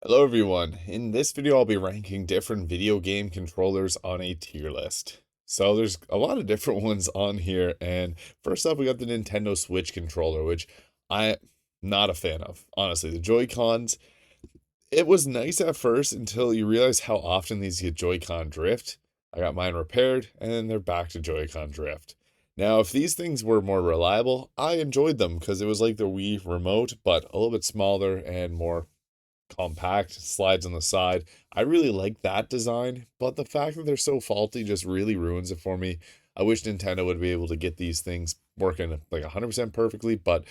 Hello everyone, in this video I'll be ranking different video game controllers on a tier list. So there's a lot of different ones on here, and first up we got the Nintendo Switch controller, which I'm not a fan of. Honestly, the Joy-Cons, it was nice at first until you realize how often these get Joy-Con drift. I got mine repaired, and then they're back to Joy-Con drift. Now, if these things were more reliable, I enjoyed them because it was like the Wii remote, but a little bit smaller and more compact, slides on the side. I really like that design, but the fact that they're so faulty just really ruins it for me. I wish Nintendo would be able to get these things working like 100% perfectly, but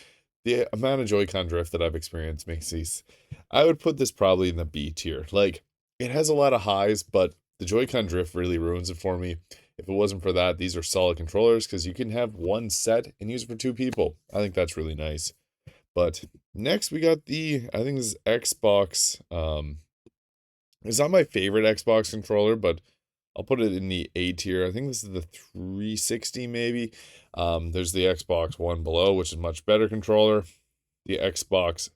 the amount of Joy-Con drift that I've experienced makes these. I would put this probably in the B tier. Like, it has a lot of highs, but the Joy-Con drift really ruins it for me. If it wasn't for that, these are solid controllers because you can have one set and use it for two people. I think that's really nice. But next we got I think this is Xbox. It's not my favorite Xbox controller, but I'll put it in the A tier. I think this is the 360 maybe. There's the Xbox One below, which is much better controller. The Xbox,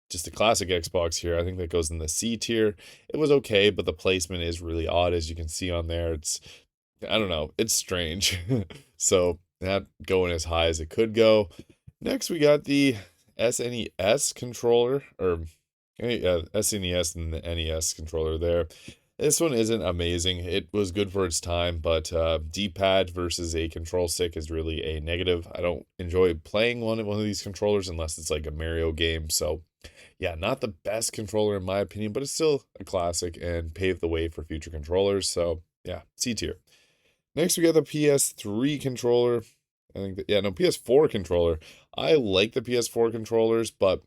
just the classic Xbox here, I think that goes in the C tier. It was okay, but the placement is really odd, as you can see on there. I don't know, it's strange. So not going as high as it could go. Next, we got the SNES controller, or SNES and the NES controller there. This one isn't amazing. It was good for its time, but D-pad versus a control stick is really a negative. I don't enjoy playing one of these controllers unless it's like a Mario game. So, yeah, not the best controller in my opinion, but it's still a classic and paved the way for future controllers. So, yeah, C tier. Next, we got the PS3 controller. I think that, yeah, no, PS4 controller. I like the PS4 controllers, but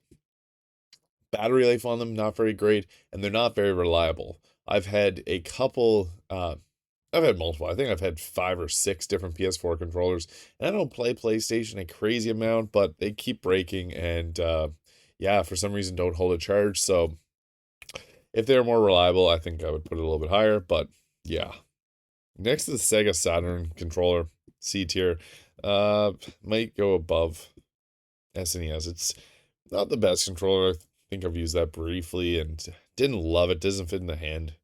battery life on them not very great, and they're not very reliable. I've had a couple, I've had multiple. I think I've had 5 or 6 different PS4 controllers, and I don't play PlayStation a crazy amount, but they keep breaking, and yeah, for some reason don't hold a charge. So if they're more reliable, I think I would put it a little bit higher. But yeah, next to the Sega Saturn controller, C tier, might go above SNES. It's not the best controller. I think I've used that briefly and didn't love it. Doesn't fit in the hand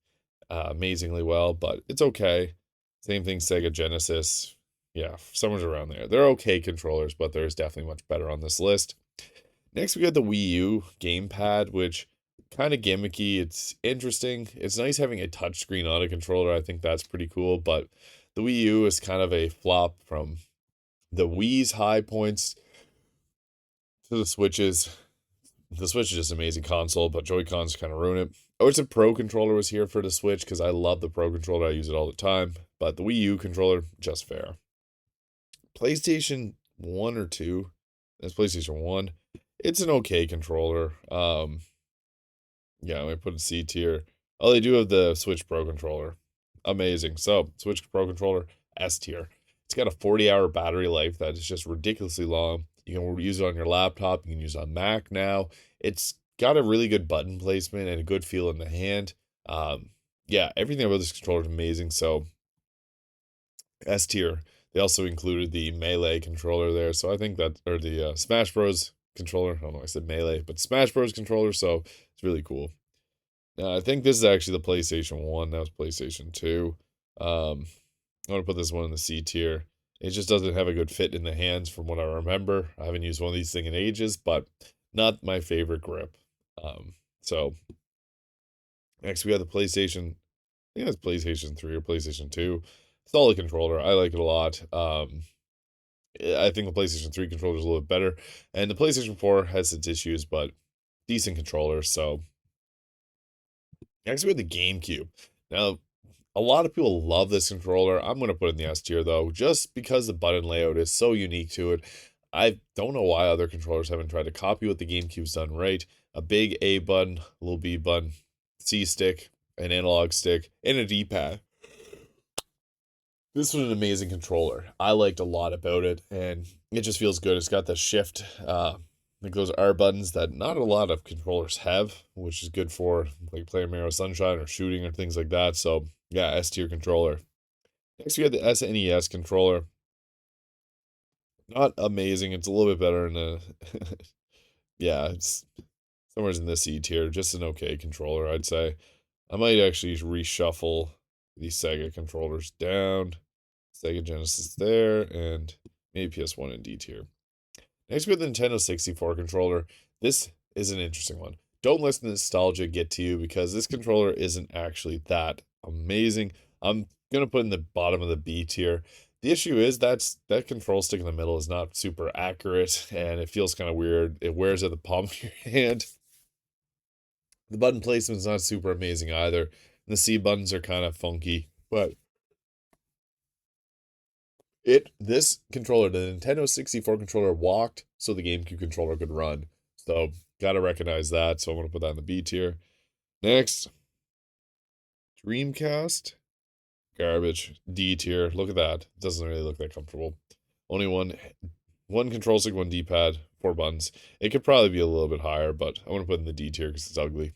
amazingly well, but it's okay. Same thing, Sega Genesis. Yeah, somewhere around there. They're okay controllers, but there's definitely much better on this list. Next, we got the Wii U gamepad, which kind of gimmicky. It's interesting. It's nice having a touchscreen on a controller. I think that's pretty cool, but the Wii U is kind of a flop from the Wii's high points to the Switches. The Switch is just an amazing console, but Joy-Cons kind of ruin it. I wish the Pro controller was here for the Switch because I love the Pro controller. I use it all the time. But the Wii U controller, just fair. PlayStation 1 or 2. That's PlayStation 1. It's an okay controller. Yeah, I put it C tier. Oh, they do have the Switch Pro controller. Amazing. So, Switch Pro controller, S tier. It's got a 40-hour battery life that is just ridiculously long. You can use it on your laptop. You can use it on Mac now. It's got a really good button placement and a good feel in the hand. Yeah, everything about this controller is amazing. So, S tier. They also included the Melee controller there. So, I think that, or the Smash Bros. Controller. I don't know, I said Melee, but Smash Bros. Controller. So, it's really cool. I think this is actually the PlayStation 1. That was PlayStation 2. I want to put this one in the C tier. It just doesn't have a good fit in the hands from what I remember. I haven't used one of these things in ages, but not my favorite grip. So next we have the PlayStation. I think it's PlayStation 3 or PlayStation 2. Solid controller. I like it a lot. I think the PlayStation 3 controller is a little bit better. And the PlayStation 4 has its issues, but decent controller. So next we have the GameCube. Now, a lot of people love this controller. I'm going to put it in the S tier though, just because the button layout is so unique to it. I don't know why other controllers haven't tried to copy what the GameCube's done right. A big A button, a little B button, C stick, an analog stick, and a D-pad. This was an amazing controller. I liked a lot about it, and it just feels good. It's got the shift, like those R buttons that not a lot of controllers have, which is good for like playing Mario Sunshine or shooting or things like that. So yeah, S tier controller. Next we have the SNES controller. Not amazing. It's a little bit better in the yeah, it's somewhere's in this E tier, just an okay controller, I'd say. I might actually reshuffle these Sega controllers down. Sega Genesis there, and maybe PS1 in D tier. Next, we have the Nintendo 64 controller. This is an interesting one. Don't let the nostalgia get to you because this controller isn't actually that amazing. I'm gonna put in the bottom of the B tier. The issue is that control stick in the middle is not super accurate and it feels kind of weird. It wears at the palm of your hand. The button placement is not super amazing either. The C buttons are kind of funky, but this controller, the Nintendo 64 controller, walked so the GameCube controller could run. So gotta recognize that. So I'm gonna put that in the B tier. Next, Dreamcast. Garbage. D tier. Look at that. It doesn't really look that comfortable. Only one control stick, one D-pad, 4 buttons. It could probably be a little bit higher, but I want to put it in the D tier because it's ugly.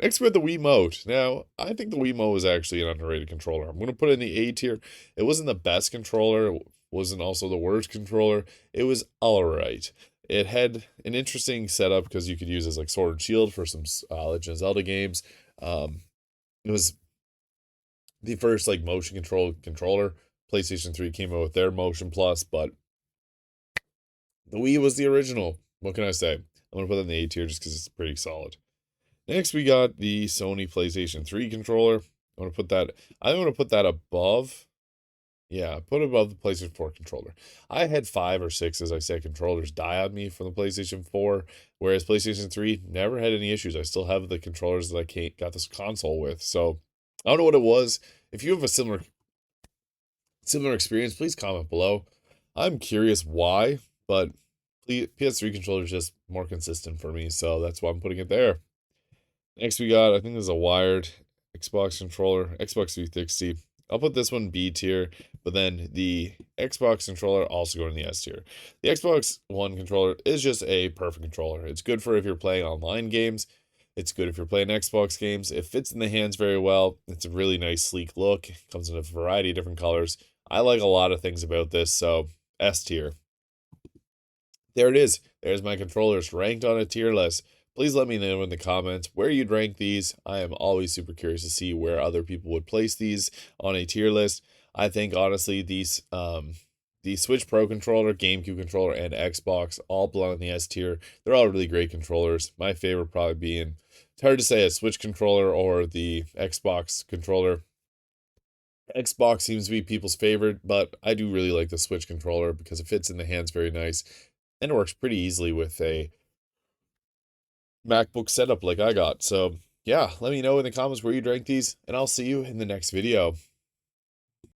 Next, we have the Wiimote. Now, I think the Wiimote is actually an underrated controller. I'm going to put it in the A tier. It wasn't the best controller. It wasn't also the worst controller. It was all right. It had an interesting setup because you could use it as like Sword and Shield for some Legend of Zelda games. It was the first like motion control controller. PlayStation 3 came out with their Motion Plus, but the Wii was the original. What can I say? I'm going to put it in the A tier just because it's pretty solid. Next, we got the Sony PlayStation 3 controller. I want to put that above. Yeah, put it above the PlayStation 4 controller. I had 5 or 6, as I said, controllers die on me from the PlayStation 4, whereas PlayStation 3 never had any issues. I still have the controllers that I got this console with. So I don't know what it was. If you have a similar experience, please comment below. I'm curious why, but PS3 controller is just more consistent for me, so that's why I'm putting it there. Next we got, I think there's a wired Xbox controller, Xbox 360. I'll put this one B tier, but then the Xbox controller also going in the S tier. The Xbox One controller is just a perfect controller. It's good for if you're playing online games. It's good if you're playing Xbox games. It fits in the hands very well. It's a really nice, sleek look. It comes in a variety of different colors. I like a lot of things about this, so S tier. There it is. There's my controllers ranked on a tier list. Please let me know in the comments where you'd rank these. I am always super curious to see where other people would place these on a tier list. I think honestly the Switch Pro controller, GameCube controller, and Xbox all belong in the S tier. They're all really great controllers. My favorite probably being, it's hard to say, a Switch controller or the Xbox controller. Xbox seems to be people's favorite, but I do really like the Switch controller because it fits in the hands very nice and it works pretty easily with a MacBook setup like I got. So yeah, let me know in the comments where you'd rank these, and I'll see you in the next video.